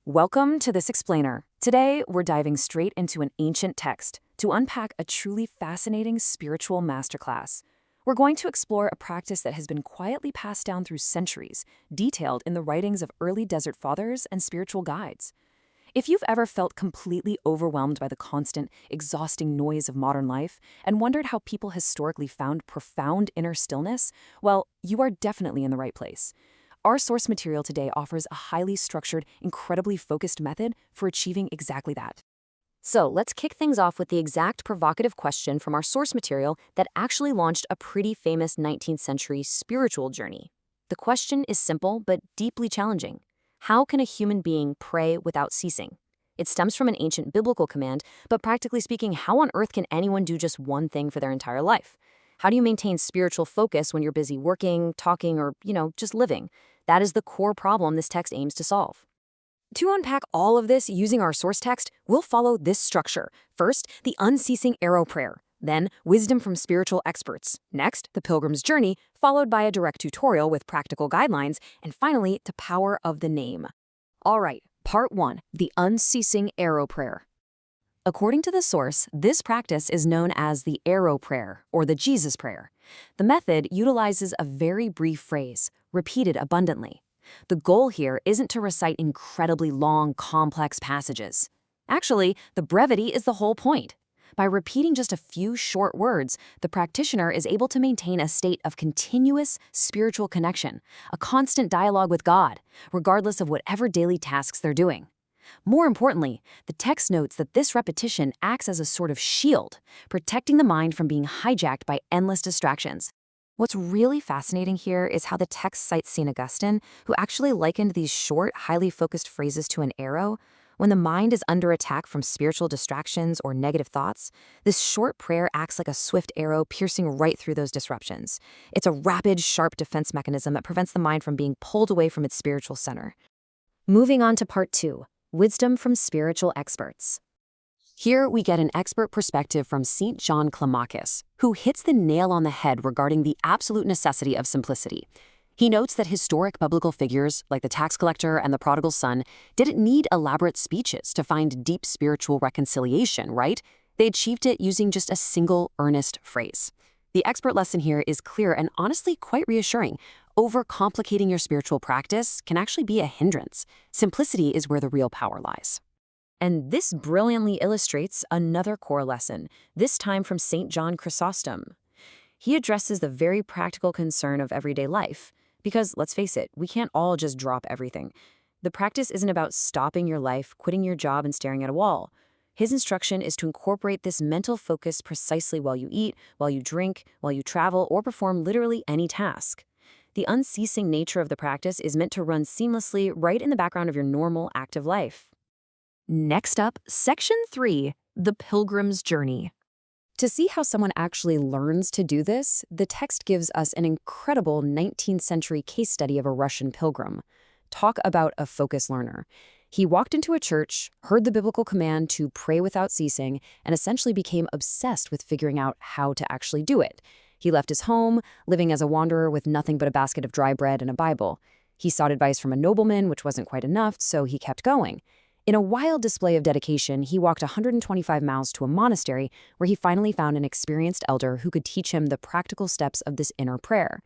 Welcome to this explainer. Today, we're diving straight into an ancient text to unpack a truly fascinating spiritual masterclass. We're going to explore a practice that has been quietly passed down through centuries, detailed in the writings of early desert fathers and spiritual guides. If you've ever felt completely overwhelmed by the constant, exhausting noise of modern life and wondered how people historically found profound inner stillness, well, you are definitely in the right place. Our source material today offers a highly structured, incredibly focused method for achieving exactly that. So let's kick things off with the exact provocative question from our source material that actually launched a pretty famous 19th century spiritual journey. The question is simple but deeply challenging. How can a human being pray without ceasing? It stems from an ancient biblical command, but practically speaking, how on earth can anyone do just one thing for their entire life? How do you maintain spiritual focus when you're busy working, talking, or, just living? That is the core problem this text aims to solve. To unpack all of this using our source text, we'll follow this structure. First, the unceasing arrow prayer. Then, wisdom from spiritual experts. Next, the pilgrim's journey, followed by a direct tutorial with practical guidelines. And finally, the power of the name. All right, part 1, the unceasing arrow prayer. According to the source, this practice is known as the arrow prayer or the Jesus prayer. The method utilizes a very brief phrase, repeated abundantly. The goal here isn't to recite incredibly long, complex passages. Actually, the brevity is the whole point. By repeating just a few short words, the practitioner is able to maintain a state of continuous spiritual connection, a constant dialogue with God, regardless of whatever daily tasks they're doing. More importantly, the text notes that this repetition acts as a sort of shield, protecting the mind from being hijacked by endless distractions. What's really fascinating here is how the text cites St. Augustine, who actually likened these short, highly focused phrases to an arrow. When the mind is under attack from spiritual distractions or negative thoughts, this short prayer acts like a swift arrow piercing right through those disruptions. It's a rapid, sharp defense mechanism that prevents the mind from being pulled away from its spiritual center. Moving on to part 2. Wisdom from spiritual experts. Here we get an expert perspective from St. John Climacus, who hits the nail on the head regarding the absolute necessity of simplicity. He notes that historic biblical figures, like the tax collector and the prodigal son, didn't need elaborate speeches to find deep spiritual reconciliation, right? They achieved it using just a single earnest phrase. The expert lesson here is clear and honestly quite reassuring. Overcomplicating your spiritual practice can actually be a hindrance. Simplicity is where the real power lies. And this brilliantly illustrates another core lesson, this time from St. John Chrysostom. He addresses the very practical concern of everyday life. Because, let's face it, we can't all just drop everything. The practice isn't about stopping your life, quitting your job, and staring at a wall. His instruction is to incorporate this mental focus precisely while you eat, while you drink, while you travel, or perform literally any task. The unceasing nature of the practice is meant to run seamlessly right in the background of your normal, active life. Next up, Section 3, the pilgrim's journey. To see how someone actually learns to do this, the text gives us an incredible 19th century case study of a Russian pilgrim. Talk about a focused learner. He walked into a church, heard the biblical command to pray without ceasing, and essentially became obsessed with figuring out how to actually do it. He left his home, living as a wanderer with nothing but a basket of dry bread and a Bible. He sought advice from a nobleman, which wasn't quite enough, so he kept going. In a wild display of dedication, he walked 125 miles to a monastery where he finally found an experienced elder who could teach him the practical steps of this inner prayer.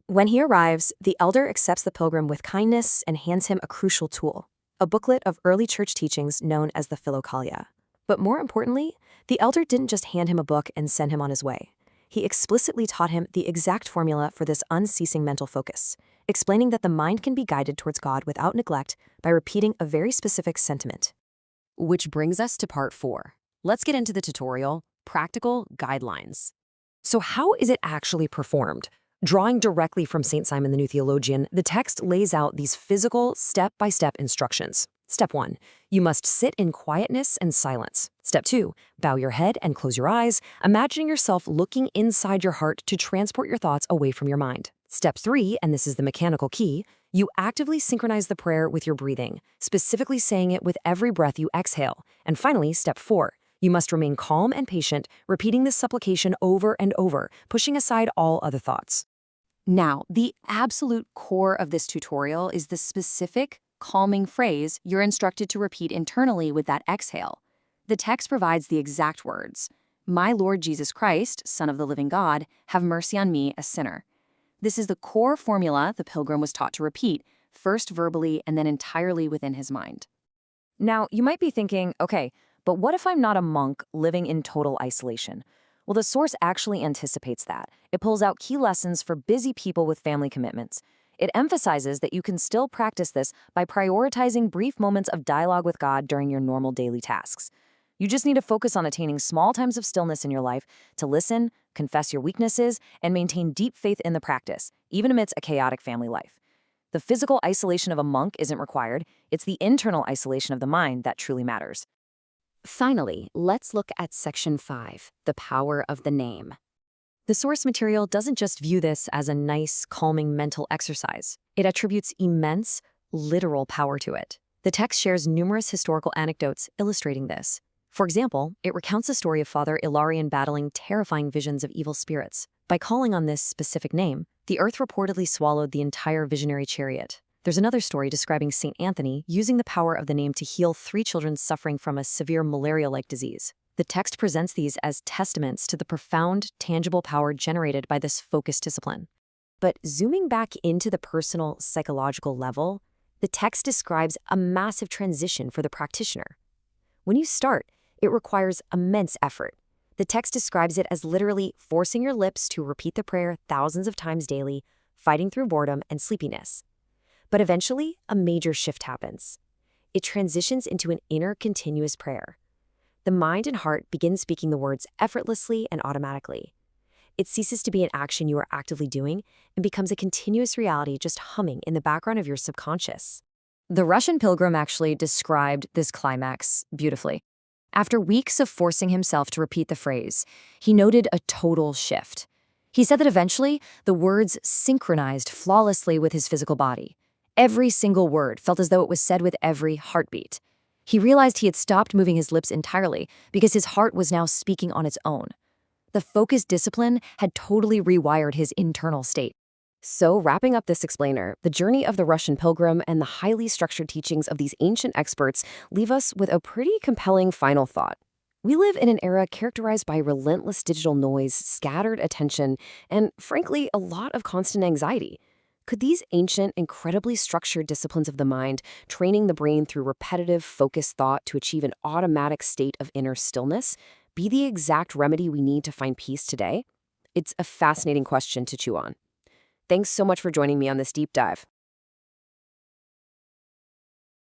When he arrives, the elder accepts the pilgrim with kindness and hands him a crucial tool, a booklet of early church teachings known as the Philokalia. But more importantly, the elder didn't just hand him a book and send him on his way. He explicitly taught him the exact formula for this unceasing mental focus, explaining that the mind can be guided towards God without neglect by repeating a very specific sentiment. Which brings us to part 4. Let's get into the tutorial, practical guidelines. So how is it actually performed? Drawing directly from St. Simon the New Theologian, the text lays out these physical, step-by-step instructions. Step 1, you must sit in quietness and silence. Step 2, bow your head and close your eyes, imagining yourself looking inside your heart to transport your thoughts away from your mind. Step 3, and this is the mechanical key, you actively synchronize the prayer with your breathing, specifically saying it with every breath you exhale. And finally, step 4, you must remain calm and patient, repeating this supplication over and over, pushing aside all other thoughts. Now, the absolute core of this tutorial is the specific, calming phrase you're instructed to repeat internally with that exhale. The text provides the exact words. My Lord Jesus Christ, Son of the living God, have mercy on me, a sinner. This is the core formula the pilgrim was taught to repeat, first verbally and then entirely within his mind. Now, you might be thinking, okay, but what if I'm not a monk living in total isolation? Well, the source actually anticipates that. It pulls out key lessons for busy people with family commitments. It emphasizes that you can still practice this by prioritizing brief moments of dialogue with God during your normal daily tasks. You just need to focus on attaining small times of stillness in your life to listen, confess your weaknesses, and maintain deep faith in the practice, even amidst a chaotic family life. The physical isolation of a monk isn't required. It's the internal isolation of the mind that truly matters. Finally, let's look at Section 5, the power of the name. The source material doesn't just view this as a nice, calming mental exercise. It attributes immense, literal power to it. The text shares numerous historical anecdotes illustrating this. For example, it recounts the story of Father Ilarion battling terrifying visions of evil spirits. By calling on this specific name, the earth reportedly swallowed the entire visionary chariot. There's another story describing St. Anthony using the power of the name to heal 3 children suffering from a severe malaria-like disease. The text presents these as testaments to the profound, tangible power generated by this focused discipline. But zooming back into the personal, psychological level, the text describes a massive transition for the practitioner. When you start, it requires immense effort. The text describes it as literally forcing your lips to repeat the prayer thousands of times daily, fighting through boredom and sleepiness. But eventually, a major shift happens. It transitions into an inner continuous prayer. The mind and heart begin speaking the words effortlessly and automatically. It ceases to be an action you are actively doing and becomes a continuous reality just humming in the background of your subconscious. The Russian pilgrim actually described this climax beautifully. After weeks of forcing himself to repeat the phrase, he noted a total shift. He said that eventually, the words synchronized flawlessly with his physical body. Every single word felt as though it was said with every heartbeat. He realized he had stopped moving his lips entirely because his heart was now speaking on its own. The focused discipline had totally rewired his internal state. So, wrapping up this explainer, the journey of the Russian pilgrim and the highly structured teachings of these ancient experts leave us with a pretty compelling final thought. We live in an era characterized by relentless digital noise, scattered attention, and, frankly, a lot of constant anxiety. Could these ancient, incredibly structured disciplines of the mind, training the brain through repetitive, focused thought to achieve an automatic state of inner stillness, be the exact remedy we need to find peace today? It's a fascinating question to chew on. Thanks so much for joining me on this deep dive.